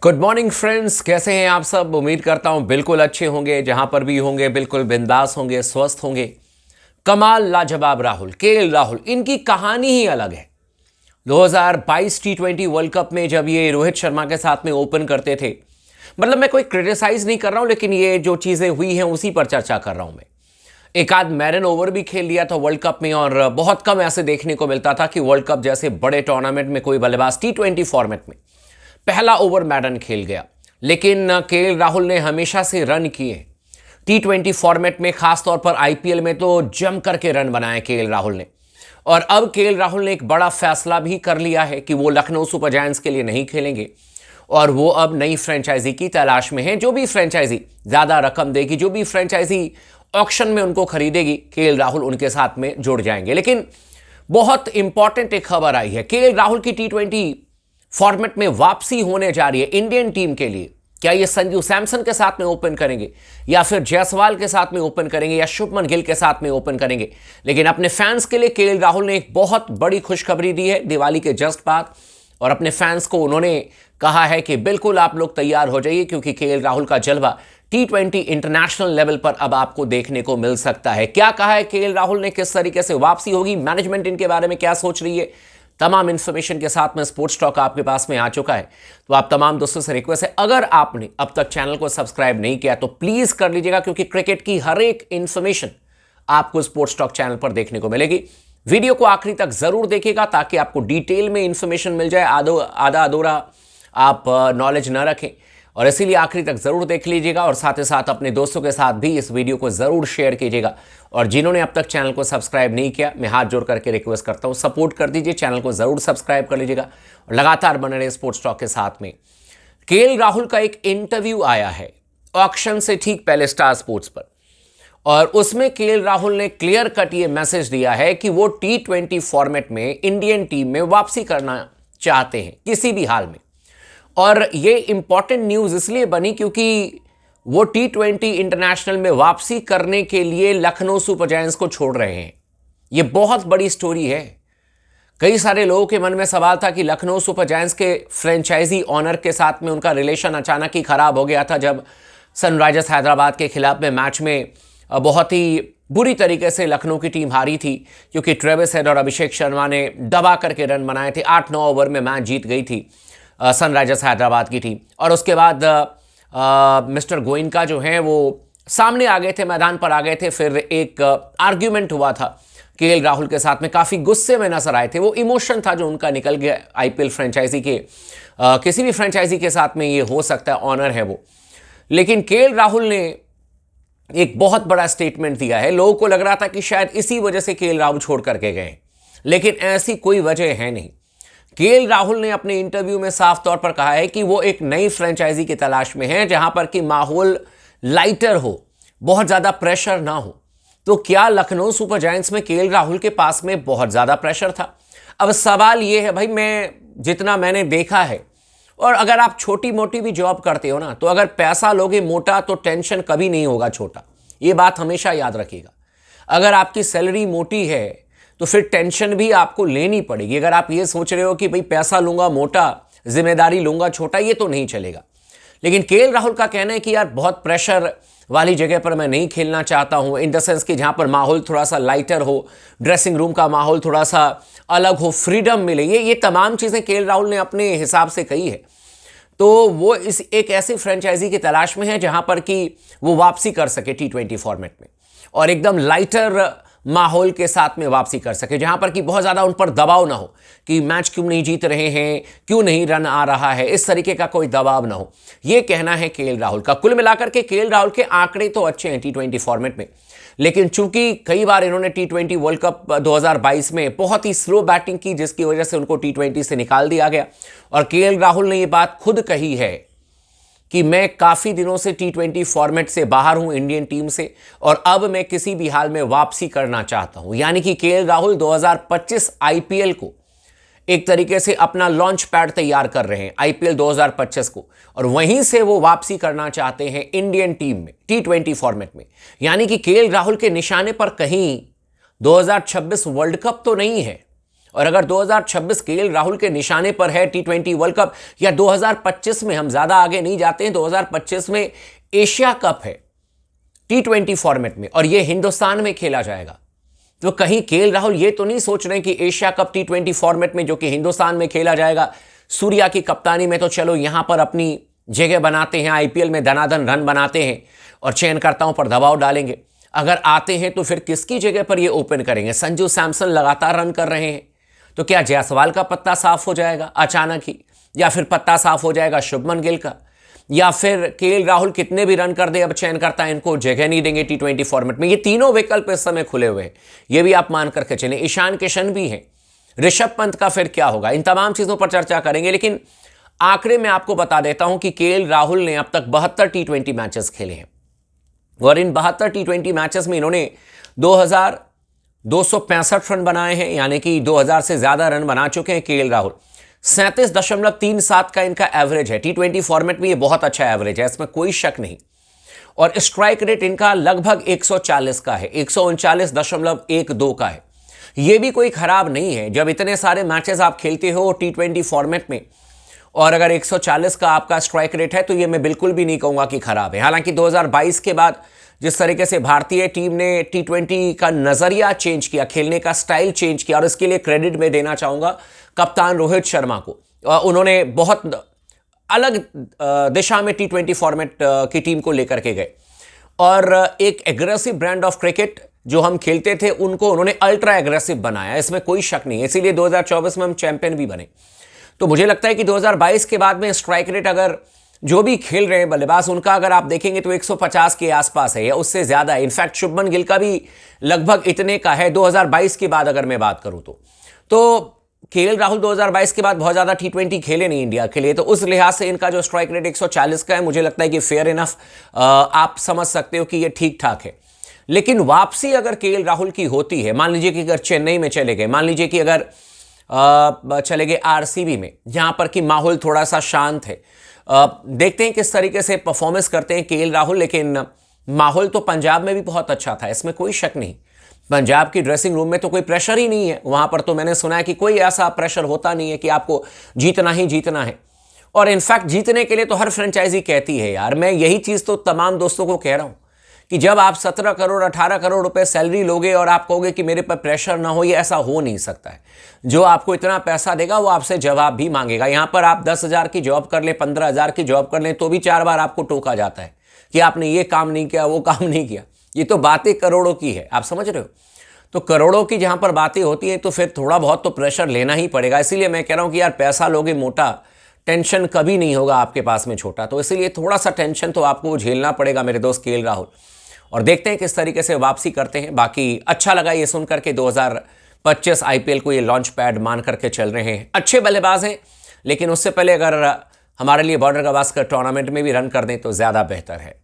Good morning friends, कैसे हैं आप सब। उम्मीद करता हूं बिल्कुल अच्छे होंगे, जहां पर भी होंगे बिल्कुल बिंदास होंगे, स्वस्थ होंगे। कमाल लाजवाब राहुल, केएल राहुल, इनकी कहानी ही अलग है। 2022 T20 वर्ल्ड कप में जब ये रोहित शर्मा के साथ में ओपन करते थे, मतलब मैं कोई क्रिटिसाइज नहीं कर रहा हूं, लेकिन ये जो चीजें हुई हैं उसी पर चर्चा कर रहा हूं मैं। एक आध मैरन ओवर भी खेल लिया था वर्ल्ड कप में, और बहुत कम ऐसे देखने को मिलता था कि वर्ल्ड कप जैसे बड़े टूर्नामेंट में कोई बल्लेबाज T20 फॉर्मेट में पहला ओवर मैडन खेल गया। लेकिन केएल राहुल ने हमेशा से रन किए T20 फॉर्मेट में, खासतौर पर आईपीएल में तो जम करके रन बनाए केएल राहुल ने। और अब केएल राहुल ने एक बड़ा फैसला भी कर लिया है कि वो लखनऊ सुपर जायंट्स के लिए नहीं खेलेंगे और वो अब नई फ्रेंचाइजी की तलाश में है। जो भी फ्रेंचाइजी ज्यादा रकम देगी, जो भी फ्रेंचाइजी ऑक्शन में उनको खरीदेगी, केएल राहुल उनके साथ में जुड़ जाएंगे। लेकिन बहुत इंपॉर्टेंट एक खबर आई है, केएल राहुल की T20 फॉर्मेट में वापसी होने जा रही है इंडियन टीम के लिए। क्या ये संजू सैमसन के साथ में ओपन करेंगे, या फिर जायसवाल के साथ में ओपन करेंगे, या शुभमन गिल के साथ में ओपन करेंगे। लेकिन अपने फैंस के लिए केएल राहुल ने एक बहुत बड़ी खुशखबरी दी है दिवाली के जस्ट बाद, और अपने फैंस को उन्होंने कहा है कि बिल्कुल आप लोग तैयार हो जाइए, क्योंकि केएल राहुल का जलवा T20 इंटरनेशनल लेवल पर अब आपको देखने को मिल सकता है। क्या कहा है केएल राहुल ने, किस तरीके से वापसी होगी, मैनेजमेंट इनके बारे में क्या सोच रही है, तमाम इंफॉर्मेशन के साथ में स्पोर्ट्स टॉक आपके पास में आ चुका है। तो आप तमाम दोस्तों से रिक्वेस्ट है, अगर आपने अब तक चैनल को सब्सक्राइब नहीं किया तो प्लीज कर लीजिएगा, क्योंकि क्रिकेट की हर एक इंफॉर्मेशन आपको स्पोर्ट्स टॉक चैनल पर देखने को मिलेगी। वीडियो को आखिरी तक जरूर देखिएगा ताकि आपको डिटेल में इंफॉर्मेशन मिल जाए, आधा अधूरा आप नॉलेज ना रखें। और इसीलिए आखिरी तक जरूर देख लीजिएगा, और साथ ही साथ अपने दोस्तों के साथ भी इस वीडियो को जरूर शेयर कीजिएगा। और जिन्होंने अब तक चैनल को सब्सक्राइब नहीं किया, मैं हाथ जोड़ करके रिक्वेस्ट करता हूं, सपोर्ट कर दीजिए, चैनल को जरूर सब्सक्राइब कर लीजिएगा और लगातार बने रहे स्पोर्ट्स टॉक के साथ में। केएल राहुल का एक इंटरव्यू आया है ऑक्शन से ठीक पहले स्टार स्पोर्ट्स पर, और उसमें केएल राहुल ने क्लियर कट ये मैसेज दिया है कि वो T20 फॉर्मेट में इंडियन टीम में वापसी करना चाहते हैं किसी भी हाल में। और ये इंपॉर्टेंट न्यूज इसलिए बनी क्योंकि वो T20 इंटरनेशनल में वापसी करने के लिए लखनऊ सुपर जायंट्स को छोड़ रहे हैं। ये बहुत बड़ी स्टोरी है। कई सारे लोगों के मन में सवाल था कि लखनऊ सुपर जायंट्स के फ्रेंचाइजी ऑनर के साथ में उनका रिलेशन अचानक ही खराब हो गया था, जब सनराइजर्स हैदराबाद के खिलाफ में मैच में बहुत ही बुरी तरीके से लखनऊ की टीम हारी थी, क्योंकि ट्रेविस हेड और अभिषेक शर्मा ने दबा करके रन बनाए थे। 8-9 ओवर में मैच जीत गई थी सनराइजर्स हैदराबाद की टीम। और उसके बाद मिस्टर गोइनका जो हैं वो सामने आ गए थे, मैदान पर आ गए थे। फिर एक आर्ग्यूमेंट हुआ था केएल राहुल के साथ में, काफ़ी गुस्से में नजर आए थे। वो इमोशन था जो उनका निकल गया आईपीएल फ्रेंचाइजी के, किसी भी फ्रेंचाइजी के साथ में ये हो सकता है, ऑनर है वो। लेकिन केएल राहुल ने एक बहुत बड़ा स्टेटमेंट दिया है। लोगों को लग रहा था कि शायद इसी वजह से केएल राहुल छोड़ करके गए, लेकिन ऐसी कोई वजह है नहीं। केएल राहुल ने अपने इंटरव्यू में साफ तौर पर कहा है कि वो एक नई फ्रेंचाइजी की तलाश में है, जहां पर कि माहौल लाइटर हो, बहुत ज्यादा प्रेशर ना हो। तो क्या लखनऊ सुपर जायंट्स में केएल राहुल के पास में बहुत ज्यादा प्रेशर था? अब सवाल ये है भाई, जितना मैंने देखा है, और अगर आप छोटी मोटी भी जॉब करते हो ना, तो अगर पैसा लोगे मोटा तो टेंशन कभी नहीं होगा छोटा। ये बात हमेशा याद रखिएगा। अगर आपकी सैलरी मोटी है तो फिर टेंशन भी आपको लेनी पड़ेगी। अगर आप ये सोच रहे हो कि भाई पैसा लूंगा मोटा, जिम्मेदारी लूंगा छोटा, ये तो नहीं चलेगा। लेकिन केएल राहुल का कहना है कि यार बहुत प्रेशर वाली जगह पर मैं नहीं खेलना चाहता हूं, इन द सेंस कि जहां पर माहौल थोड़ा सा लाइटर हो, ड्रेसिंग रूम का माहौल थोड़ा सा अलग हो, फ्रीडम मिले। ये तमाम चीजें केएल राहुल ने अपने हिसाब से कही है। तो वो इस एक ऐसी फ्रेंचाइजी की तलाश में है जहां पर कि वो वापसी कर सके T20 फॉर्मेट में, और एकदम लाइटर माहौल के साथ में वापसी कर सके, जहां पर कि बहुत ज्यादा उन पर दबाव ना हो कि मैच क्यों नहीं जीत रहे हैं, क्यों नहीं रन आ रहा है, इस तरीके का कोई दबाव ना हो। यह कहना है केएल राहुल का। कुल मिलाकर के केएल राहुल के आंकड़े तो अच्छे हैं T20 फॉर्मेट में, लेकिन चूंकि कई बार इन्होंने T20 वर्ल्ड कप 2022 में बहुत ही स्लो बैटिंग की, जिसकी वजह से उनको T20 से निकाल दिया गया। और केएल राहुल ने यह बात खुद कही है कि मैं काफी दिनों से T20 फॉर्मेट से बाहर हूं, इंडियन टीम से, और अब मैं किसी भी हाल में वापसी करना चाहता हूं। यानी कि केएल राहुल 2025 आईपीएल को एक तरीके से अपना लॉन्च पैड तैयार कर रहे हैं, आईपीएल 2025 को, और वहीं से वो वापसी करना चाहते हैं इंडियन टीम में T20 फॉर्मेट में। यानी कि केएल राहुल के निशाने पर कहीं 2026 वर्ल्ड कप तो नहीं है, और अगर 2026 केएल राहुल के निशाने पर है T20 वर्ल्ड कप, या 2025 में, हम ज्यादा आगे नहीं जाते हैं, 2025 में एशिया कप है T20 फॉर्मेट में और यह हिंदुस्तान में खेला जाएगा, तो कहीं केएल राहुल ये तो नहीं सोच रहे कि एशिया कप T20 फॉर्मेट में जो कि हिंदुस्तान में खेला जाएगा, सूर्या की कप्तानी में, तो चलो यहां पर अपनी जगह बनाते हैं, आईपीएल में धनाधन रन बनाते हैं और चयनकर्ताओं पर दबाव डालेंगे। अगर आते हैं तो फिर किसकी जगह पर ये ओपन करेंगे? संजू सैमसन लगातार रन कर रहे हैं, तो क्या जायसवाल का पत्ता साफ हो जाएगा अचानक ही, या फिर पत्ता साफ हो जाएगा शुभमन गिल का, या फिर केएल राहुल कितने भी रन कर दे, अब चयनकर्ता इनको जगह नहीं देंगे T20 फॉर्मेट में? ये तीनों विकल्प इस समय खुले हुए हैं, ये भी आप मान करके चलें। ईशान किशन भी हैं, ऋषभ पंत का फिर क्या होगा? इन तमाम चीजों पर चर्चा करेंगे, लेकिन आखिरी में आपको बता देता हूं कि केएल राहुल ने अब तक 72 T20 मैचेस खेले हैं और इन 72 T20 मैचेस में इन्होंने 2265 रन बनाए हैं, यानी कि 2000 से ज्यादा रन बना चुके हैं केएल राहुल। 37.37 का इनका एवरेज है। T20 फॉर्मेट में ये बहुत अच्छा एवरेज है, इसमें कोई शक नहीं। और स्ट्राइक रेट इनका लगभग 140 का है, 139.12 का है। ये भी कोई खराब नहीं है। जब इतने सारे मैचेस आप खेलते हो T20 फॉर्मेट में और अगर 140 का आपका स्ट्राइक रेट है, तो ये मैं बिल्कुल भी नहीं कहूंगा कि खराब है। हालांकि 2022 के बाद जिस तरीके से भारतीय टीम ने T20 का नजरिया चेंज किया, खेलने का स्टाइल चेंज किया, और इसके लिए क्रेडिट मैं देना चाहूंगा कप्तान रोहित शर्मा को। उन्होंने बहुत अलग दिशा में T20 फॉर्मेट की टीम को लेकर के गए और एक एग्रेसिव ब्रांड ऑफ क्रिकेट जो हम खेलते थे उनको उन्होंने अल्ट्रा एग्रेसिव बनाया, इसमें कोई शक नहीं है। इसीलिए 2024 में हम चैंपियन भी बने। तो मुझे लगता है कि 2022 के बाद में स्ट्राइक रेट, अगर जो भी खेल रहे हैं बल्लेबाज, उनका अगर आप देखेंगे तो 150 के आसपास है या उससे ज्यादा है। इनफैक्ट शुभमन गिल का भी लगभग इतने का है 2022 के बाद अगर मैं बात करूं तो केएल राहुल 2022 के बाद बहुत ज्यादा T20 खेले नहीं इंडिया के लिए, तो उस लिहाज से इनका जो स्ट्राइक रेट 140 का है, मुझे लगता है कि फेयर इनफ, आप समझ सकते हो कि ये ठीक ठाक है। लेकिन वापसी अगर केएल राहुल की होती है, मान लीजिए कि अगर चेन्नई में चले गए, मान लीजिए कि अगर चले गए आरसीबी में, जहां पर कि माहौल थोड़ा सा शांत है, देखते हैं किस तरीके से परफॉर्मेंस करते हैं केएल राहुल। लेकिन माहौल तो पंजाब में भी बहुत अच्छा था, इसमें कोई शक नहीं। पंजाब की ड्रेसिंग रूम में तो कोई प्रेशर ही नहीं है, वहां पर तो मैंने सुना है कि कोई ऐसा प्रेशर होता नहीं है कि आपको जीतना ही जीतना है। और इनफैक्ट जीतने के लिए तो हर फ्रेंचाइजी कहती है यार, मैं यही चीज तो तमाम दोस्तों को कह रहा हूं कि जब आप 17 करोड़ 18 करोड़ रुपए सैलरी लोगे और आप कहोगे कि मेरे पर प्रेशर ना हो, ये ऐसा हो नहीं सकता है। जो आपको इतना पैसा देगा वो आपसे जवाब भी मांगेगा। यहां पर आप 10,000 की जॉब कर ले, 15,000 की जॉब कर ले, तो भी 4 बार आपको टोका जाता है कि आपने ये काम नहीं किया, वो काम नहीं किया। ये तो बातें करोड़ों की है, आप समझ रहे हो? तो करोड़ों की जहां पर बातें होती हैं तो फिर थोड़ा बहुत तो प्रेशर लेना ही पड़ेगा। इसीलिए मैं कह रहा हूं कि यार पैसा लोगे मोटा, टेंशन कभी नहीं होगा आपके पास में छोटा। तो इसीलिए थोड़ा सा टेंशन तो आपको झेलना पड़ेगा मेरे दोस्त केएल राहुल, और देखते हैं किस तरीके से वापसी करते हैं। बाकी अच्छा लगा ये सुनकर के 2025 आईपीएल को ये लॉन्च पैड मान करके चल रहे हैं। अच्छे बल्लेबाज हैं, लेकिन उससे पहले अगर हमारे लिए बॉर्डर गावस्कर टूर्नामेंट में भी रन कर दें तो ज्यादा बेहतर है।